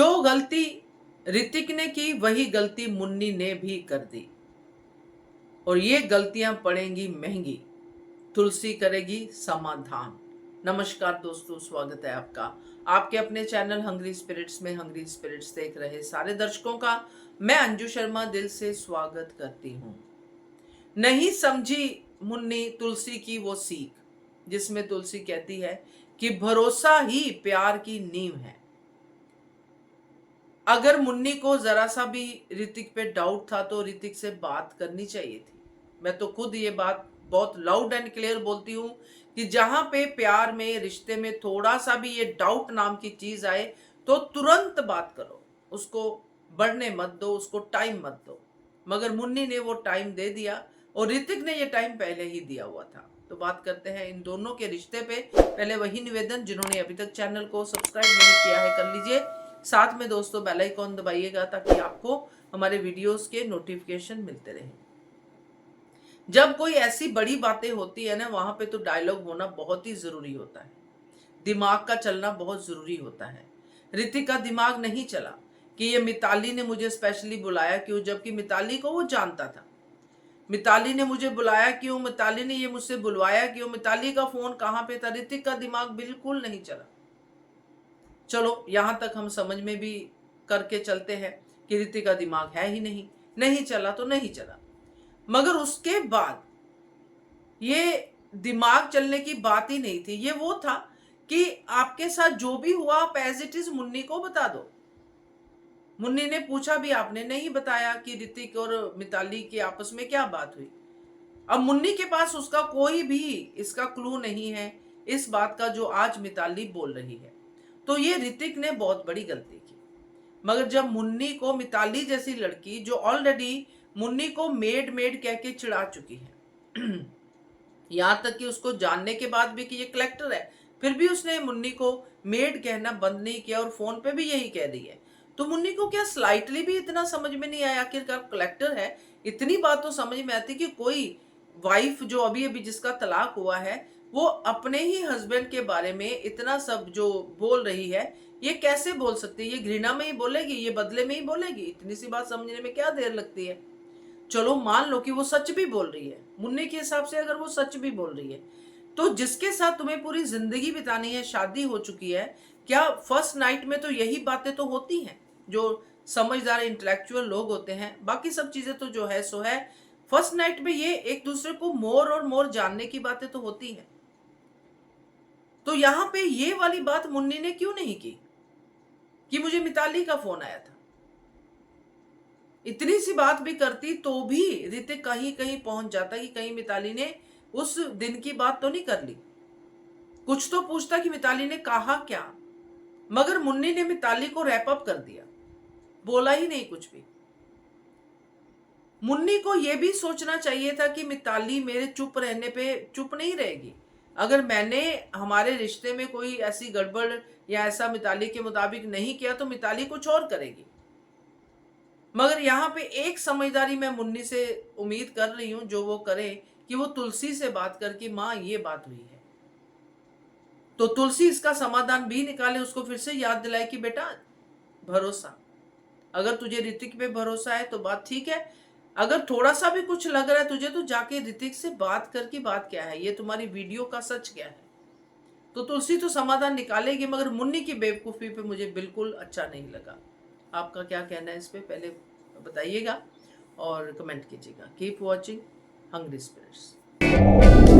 जो गलती ऋतिक ने की वही गलती मुन्नी ने भी कर दी और ये गलतियां पड़ेंगी महंगी। तुलसी करेगी समाधान। नमस्कार दोस्तों, स्वागत है आपका आपके अपने चैनल हंग्री स्पिरिट्स में। हंग्री स्पिरिट्स देख रहे सारे दर्शकों का मैं अंजू शर्मा दिल से स्वागत करती हूँ। नहीं समझी मुन्नी तुलसी की वो सीख, जिसमें तुलसी कहती है कि भरोसा ही प्यार की नींव है। अगर मुन्नी को जरा सा भी ऋतिक पे डाउट था तो ऋतिक से बात करनी चाहिए थी। मैं तो खुद ये बात बहुत लाउड एंड क्लियर बोलती हूँ कि जहां पे प्यार में, रिश्ते में थोड़ा सा भी ये डाउट नाम की चीज आए तो तुरंत बात करो, उसको बढ़ने मत दो, उसको टाइम मत दो। मगर मुन्नी ने वो टाइम दे दिया और ऋतिक ने ये टाइम पहले ही दिया हुआ था। तो बात करते हैं इन दोनों के रिश्ते पे। पहले वही निवेदन, जिन्होंने अभी तक चैनल को सब्सक्राइब नहीं किया है कर लीजिए, साथ में दोस्तों बेल आइकॉन दबाइएगा ताकि आपको हमारे वीडियोस के नोटिफिकेशन मिलते रहे। जब कोई ऐसी बड़ी बातें होती है ना, वहां पे तो डायलॉग होना बहुत ही जरूरी होता है, दिमाग का चलना बहुत जरूरी होता है। ऋतिक का दिमाग नहीं चला कि ये मिताली ने मुझे स्पेशली बुलाया क्यों, जबकि मिताली को वो जानता था। मिताली ने मुझे बुलाया क्यों, मिताली ने ये मुझसे बुलवाया क्यों, मिताली का फोन कहाँ पे था, ऋतिक का दिमाग बिल्कुल नहीं चला। चलो यहां तक हम समझ में भी करके चलते हैं कि ऋतिक का दिमाग है ही नहीं, नहीं चला तो नहीं चला। मगर उसके बाद ये दिमाग चलने की बात ही नहीं थी, ये वो था कि आपके साथ जो भी हुआ आप एज इट इज मुन्नी को बता दो। मुन्नी ने पूछा भी, आपने नहीं बताया कि ऋतिक और मिताली की आपस में क्या बात हुई। अब मुन्नी के पास उसका कोई भी इसका क्लू नहीं है, इस बात का जो आज मिताली बोल रही है। तो ये ऋतिक ने बहुत बड़ी गलती की। मगर जब मुन्नी को, मिताली जैसी लड़की जो ऑलरेडी मुन्नी को मेड मेड कह के चिढ़ा चुकी है यहां तक कि उसको जानने के बाद भी कि ये कलेक्टर है, फिर भी उसने मुन्नी को मेड कहना बंद नहीं किया और फोन पे भी यही कह रही है। तो मुन्नी को क्या स्लाइटली भी इतना समझ में नहीं आया, आखिरकार कलेक्टर है। इतनी बात तो समझ में आती कि कोई वाइफ जो अभी अभी जिसका तलाक हुआ है, वो अपने ही हस्बैंड के बारे में इतना सब जो बोल रही है, ये कैसे बोल सकती है? ये घृणा में ही बोलेगी, ये बदले में ही बोलेगी? इतनी सी बात समझने में क्या देर लगती है। चलो मान लो कि वो सच भी बोल रही है, मुन्नी के हिसाब से अगर वो सच भी बोल रही है, तो जिसके साथ तुम्हें पूरी जिंदगी बितानी है, शादी हो चुकी है, क्या फर्स्ट नाइट में तो यही बातें तो होती हैं? जो समझदार इंटेलेक्चुअल लोग होते हैं, बाकी सब चीजें तो जो है सो है, फर्स्ट नाइट में ये एक दूसरे को मोर और मोर जानने की बातें तो होती हैं। तो यहां पे ये वाली बात मुन्नी ने क्यों नहीं की कि मुझे मिताली का फोन आया था? इतनी सी बात भी करती तो भी ऋतिक कहीं कहीं पहुंच जाता कि कहीं मिताली ने उस दिन की बात तो नहीं कर ली, कुछ तो पूछता कि मिताली ने कहा क्या। मगर मुन्नी ने मिताली को रैप अप कर दिया, बोला ही नहीं कुछ भी। मुन्नी को यह भी सोचना चाहिए था कि मिताली मेरे चुप रहने पे चुप नहीं रहेगी। अगर मैंने हमारे रिश्ते में कोई ऐसी गड़बड़ या ऐसा मिताली के मुताबिक नहीं किया तो मिताली कुछ और करेगी। मगर यहाँ पे एक समझदारी मैं मुन्नी से उम्मीद कर रही हूं, जो वो करे कि वो तुलसी से बात करके, माँ ये बात हुई है, तो तुलसी इसका समाधान भी निकाले, उसको फिर से याद दिलाए कि बेटा भरोसा, अगर तुझे ऋतिक पे भरोसा है तो बात ठीक है, अगर थोड़ा सा भी कुछ लग रहा है तुझे तो जाके ऋतिक से बात करके, बात क्या है, ये तुम्हारी वीडियो का सच क्या है। तो तुलसी तो समाधान निकालेगी, मगर मुन्नी की बेवकूफ़ी पे मुझे बिल्कुल अच्छा नहीं लगा। आपका क्या कहना है इस पे, पहले बताइएगा और कमेंट कीजिएगा। Keep watching hungry spirits.